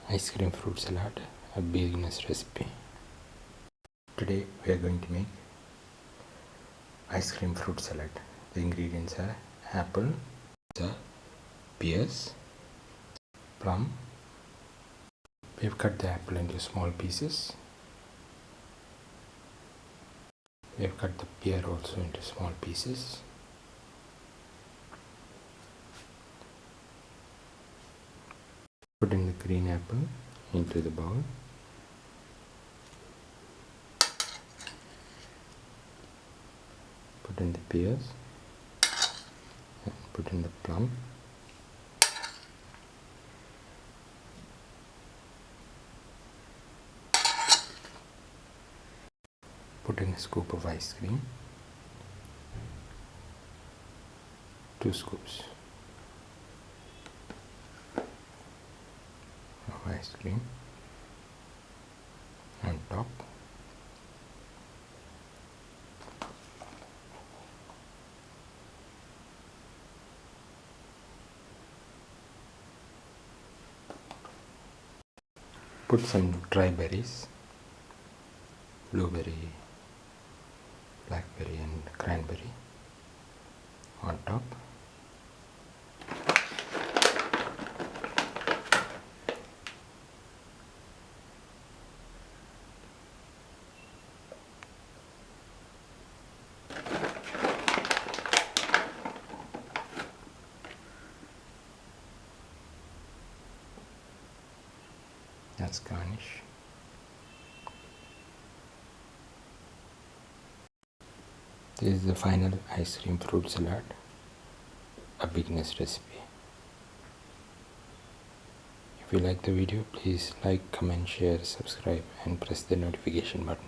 ice cream fruit salad, a beginner's recipe. Today we are going to make ice cream fruit salad. The ingredients are apple, pears, plum. We have cut the apple into small pieces. We have cut the pear also into small pieces. Put in the green apple into the bowl. Put in the pears and put in the plum. Put in a scoop of ice cream. 2 scoops of ice cream on top. Put some dry berries, blueberry, blackberry and cranberry on top. That's garnish. This is the final ice cream fruit salad, a beginner's recipe. If you like the video, please like, comment, share, subscribe and press the notification button.